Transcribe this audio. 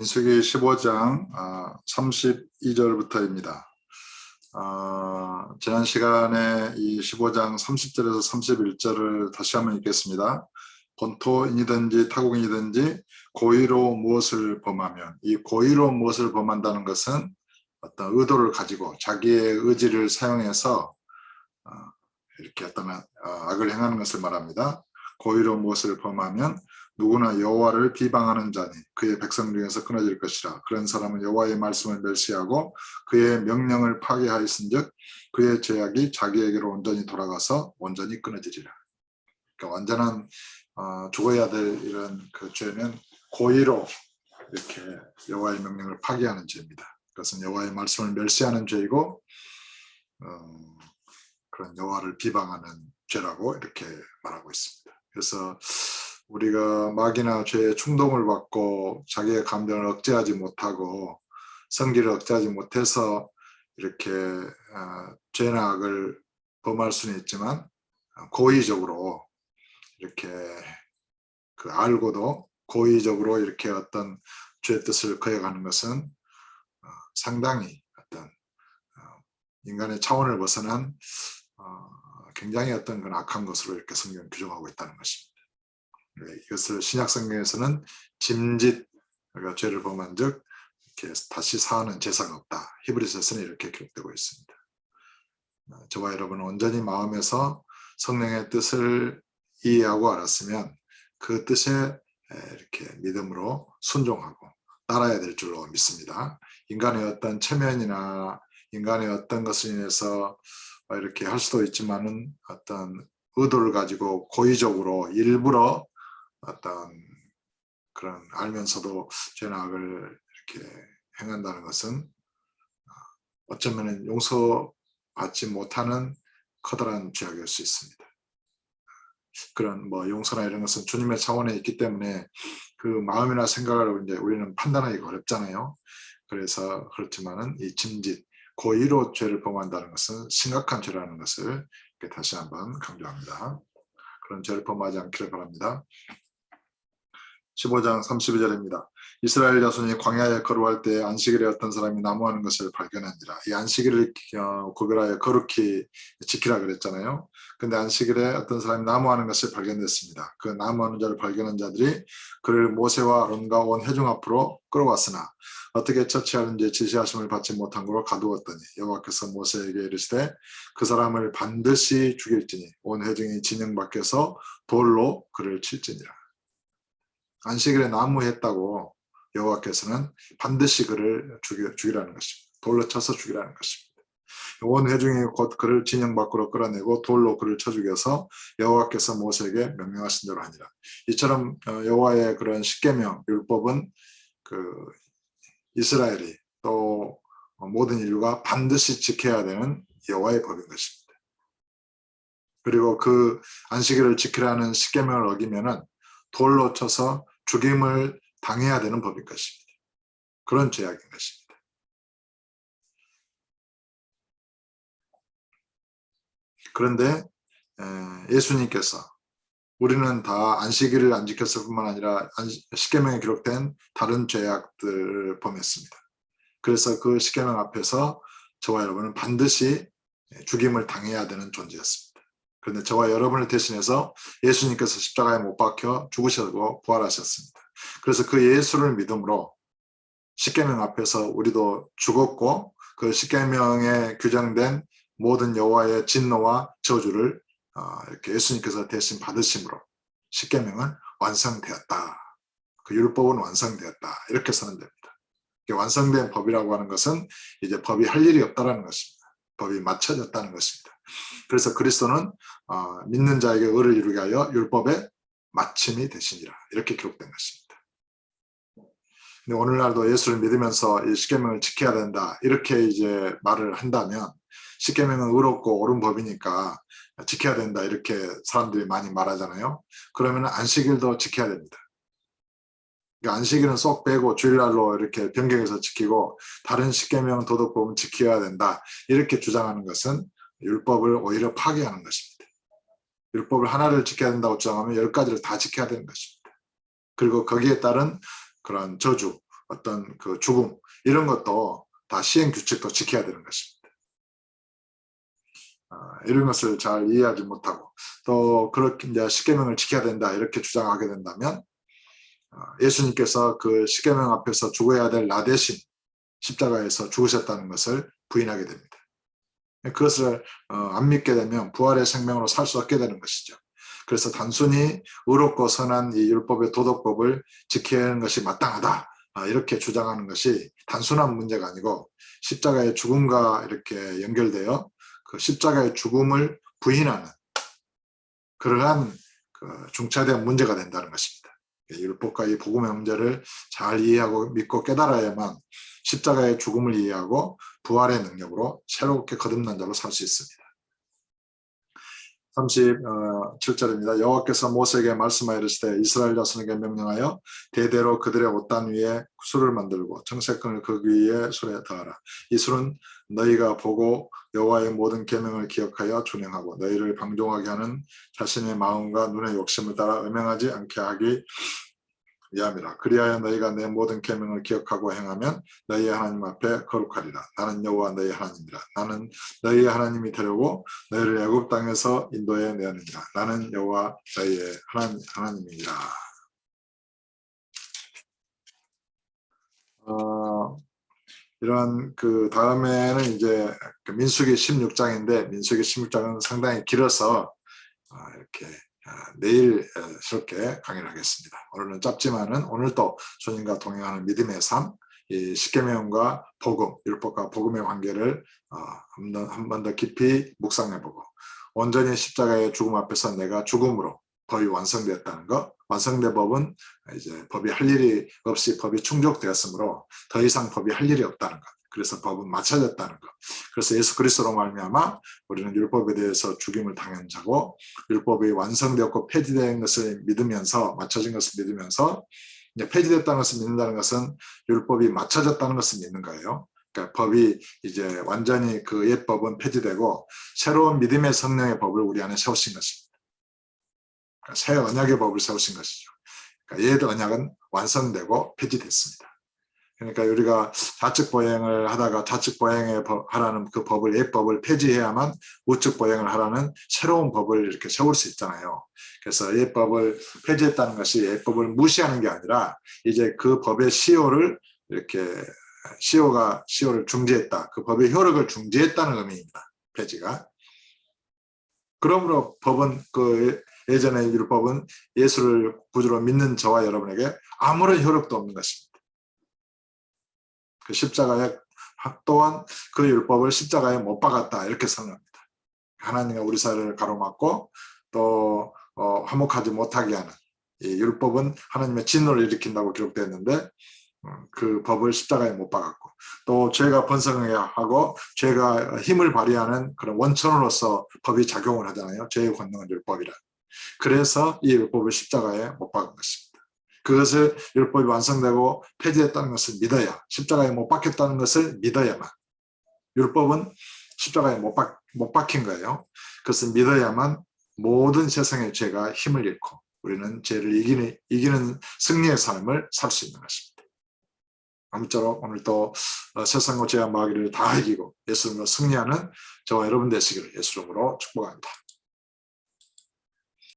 민수기 15장 32절부터입니다. 지난 시간에 이 15장 30절에서 31절을 다시 한번 읽겠습니다. 본토인이든지 타국인이든지 고의로 무엇을 범하면, 이 고의로 무엇을 범한다는 것은 어떤 의도를 가지고 자기의 의지를 사용해서 이렇게 어떤 악을 행하는 것을 말합니다. 고의로 무엇을 범하면 누구나 여호와를 비방하는 자니 그의 백성 중에서 끊어질 것이라. 그런 사람은 여호와의 말씀을 멸시하고 그의 명령을 파괴하였은즉 그의 죄악이 자기에게로 온전히 돌아가서 온전히 끊어지리라. 그러니까 완전한 죽어야 될 이런 그 죄는 고의로 이렇게 여호와의 명령을 파괴하는 죄입니다. 그것은 여호와의 말씀을 멸시하는 죄이고 그런 여호와를 비방하는 죄라고 이렇게 말하고 있습니다. 그래서 우리가 마귀나 죄의 충동을 받고 자기의 감정을 억제하지 못하고 성질을 억제하지 못해서 이렇게 죄나 악을 범할 수는 있지만 고의적으로 이렇게 알고도 고의적으로 이렇게 어떤 죄의 뜻을 거역하는 것은 상당히 어떤 인간의 차원을 벗어난 굉장히 어떤 그런 악한 것으로 이렇게 성경은 규정하고 있다는 것입니다. 이것을 신약 성경에서는 짐짓, 그러니까 죄를 범한 즉 이렇게 다시 사하는 제사가 없다. 히브리서에서는 이렇게 기록되고 있습니다. 저와 여러분은 온전히 마음에서 성령의 뜻을 이해하고 알았으면 그 뜻에 이렇게 믿음으로 순종하고 따라야 될 줄로 믿습니다. 인간의 어떤 체면이나 인간의 어떤 것을 인해서 이렇게 할 수도 있지만은 어떤 의도를 가지고 고의적으로 일부러 어떤 그런 알면서도 죄나 악을 이렇게 행한다는 것은 어쩌면 용서받지 못하는 커다란 죄악일 수 있습니다. 그런 용서나 이런 것은 주님의 차원에 있기 때문에 그 마음이나 생각을 이제 우리는 판단하기가 어렵잖아요. 그래서 그렇지만은 이 짐짓, 고의로 죄를 범한다는 것은 심각한 죄라는 것을 다시 한번 강조합니다. 그런 죄를 범하지 않기를 바랍니다. 15장 32절입니다. 이스라엘 자손이 광야에 거루할 때 안식일에 어떤 사람이 나무하는 것을 발견하니라. 이 안식일을 구별하여 거룩히 지키라 그랬잖아요. 근데 안식일에 어떤 사람이 나무하는 것을 발견됐습니다. 그 나무하는 자를 발견한 자들이 그를 모세와 아론과 온 회중 앞으로 끌어왔으나 어떻게 처치하는지 지시하심을 받지 못한 거로 가두었더니 여호와께서 모세에게 이르시되 그 사람을 반드시 죽일지니 온 회중이 진영 밖에서 돌로 그를 칠지니라. 안식일에 나무했다고 여호와께서는 반드시 그를 죽이라는 것입니다. 돌로 쳐서 죽이라는 것입니다. 온 회중이 곧 그를 진영 밖으로 끌어내고 돌로 그를 쳐 죽여서 여호와께서 모세에게 명령하신 대로 하니라. 이처럼 여호와의 그런 십계명 율법은 그 이스라엘이 또 모든 인류가 반드시 지켜야 되는 여호와의 법인 것입니다. 그리고 그 안식일을 지키라는 십계명을 어기면은 돌로 쳐서 죽임을 당해야 되는 법인 것입니다. 그런 죄악인 것입니다. 그런데 예수님께서 우리는 다 안식일을 안 지켰을 뿐만 아니라 십계명에 기록된 다른 죄악들을 범했습니다. 그래서 그 십계명 앞에서 저와 여러분은 반드시 죽임을 당해야 되는 존재였습니다. 그런데 저와 여러분을 대신해서 예수님께서 십자가에 못 박혀 죽으시고 부활하셨습니다. 그래서 그 예수를 믿음으로 십계명 앞에서 우리도 죽었고 그 십계명에 규정된 모든 여호와의 진노와 저주를 이렇게 예수님께서 대신 받으심으로 십계명은 완성되었다. 그 율법은 완성되었다. 이렇게 선언됩니다. 완성된 법이라고 하는 것은 이제 법이 할 일이 없다라는 것입니다. 법이 맞춰졌다는 것입니다. 그래서 그리스도는 믿는 자에게 의를 이루게 하여 율법의 마침이 되시니라. 이렇게 기록된 것입니다. 근데 오늘날도 예수를 믿으면서 이 십계명을 지켜야 된다. 이렇게 이제 말을 한다면 십계명은 의롭고 옳은 법이니까 지켜야 된다. 이렇게 사람들이 많이 말하잖아요. 그러면 안식일도 지켜야 됩니다. 그러니까 안식일은 쏙 빼고 주일날로 이렇게 변경해서 지키고 다른 십계명 도덕법은 지켜야 된다. 이렇게 주장하는 것은 율법을 오히려 파괴하는 것입니다. 율법을 하나를 지켜야 된다고 주장하면 10가지를 다 지켜야 되는 것입니다. 그리고 거기에 따른 그런 저주, 어떤 그 죽음 이런 것도 다 시행 규칙도 지켜야 되는 것입니다. 이런 것을 잘 이해하지 못하고 또 그렇게 이제 십계명을 지켜야 된다 이렇게 주장하게 된다면 예수님께서 그 십계명 앞에서 죽어야 될 나 대신 십자가에서 죽으셨다는 것을 부인하게 됩니다. 그것을 안 믿게 되면 부활의 생명으로 살 수 없게 되는 것이죠. 그래서 단순히 의롭고 선한 이 율법의 도덕법을 지켜야 하는 것이 마땅하다 이렇게 주장하는 것이 단순한 문제가 아니고 십자가의 죽음과 이렇게 연결되어 그 십자가의 죽음을 부인하는 그러한 그 중차대한 문제가 된다는 것입니다. 율법과 이 복음의 문제를 잘 이해하고 믿고 깨달아야만 십자가의 죽음을 이해하고 부활의 능력으로 새롭게 거듭난 자로 살 수 있습니다. 37절입니다. 여호와께서 모세에게 말씀하여 이르시되 이스라엘 자손에게 명령하여 대대로 그들의 옷단 위에 술을 만들고 정색금을 그 위에 술에 더하라. 이 술은 너희가 보고 여호와의 모든 계명을 기억하여 준행하고 너희를 방종하게 하는 자신의 마음과 눈의 욕심을 따라 음행하지 않게 하기 위함이라. 그리하여 너희가 내 모든 계명을 기억하고 행하면 너희의 하나님 앞에 거룩하리라. 나는 여호와 너희 하나님이라. 나는 너희의 하나님이 되려고 너희를 애굽 땅에서 인도해 내었느니라. 나는 여호와 너희의 하나님이니라. 이런 그 다음에는 이제 민수기 16장인데 민수기 16장은 상당히 길어서 이렇게 내일스럽게 강의를 하겠습니다. 오늘은 짧지만은 오늘도 주님과 동행하는 믿음의 삶, 이 십계명과 복음, 율법과 복음의 관계를 한 번 더 깊이 묵상해보고 온전히 십자가의 죽음 앞에서 내가 죽음으로 법이 완성되었다는 것, 완성된 법은 이제 법이 할 일이 없이 법이 충족되었으므로 더 이상 법이 할 일이 없다는 것. 그래서 법은 맞춰졌다는 것. 그래서 예수 그리스도로 말미암아 우리는 율법에 대해서 죽임을 당한 자고 율법이 완성되었고 폐지된 것을 믿으면서 맞춰진 것을 믿으면서 이제 폐지됐다는 것을 믿는다는 것은 율법이 맞춰졌다는 것을 믿는 거예요. 그러니까 법이 이제 완전히 그 옛 법은 폐지되고 새로운 믿음의 성령의 법을 우리 안에 세우신 것입니다. 그러니까 새 언약의 법을 세우신 것이죠. 그러니까 옛 언약은 완성되고 폐지됐습니다. 그러니까 우리가 좌측 보행을 하다가 좌측 보행에 하라는 그 법을 옛 법을 폐지해야만 우측 보행을 하라는 새로운 법을 이렇게 세울 수 있잖아요. 그래서 옛 법을 폐지했다는 것이 옛 법을 무시하는 게 아니라 이제 그 법의 시효를 이렇게 시효를 중지했다. 그 법의 효력을 중지했다는 의미입니다. 폐지가. 그러므로 법은 그 예전의 율법은 예수를 구주로 믿는 저와 여러분에게 아무런 효력도 없는 것입니다. 그 십자가에 또한 그 율법을 십자가에 못 박았다 이렇게 선언합니다. 하나님이 우리 사회를 가로막고 또 화목하지 못하게 하는 이 율법은 하나님의 진노를 일으킨다고 기록되어 있는데 그 법을 십자가에 못 박았고 또 죄가 번성하고 죄가 힘을 발휘하는 그런 원천으로서 법이 작용을 하잖아요. 죄의 권능은 율법이라. 그래서 이 율법을 십자가에 못 박은 것입니다. 그것을 율법이 완성되고 폐지했다는 것을 믿어야 십자가에 못 박혔다는 것을 믿어야만 율법은 십자가에 못 박힌 거예요. 그것을 믿어야만 모든 세상의 죄가 힘을 잃고 우리는 죄를 이기는 승리의 삶을 살 수 있는 것입니다. 아무쪼록 오늘도 세상과 죄와 마귀를 다 이기고 예수님으로 승리하는 저와 여러분 되시기를 예수 이름으로 축복합니다.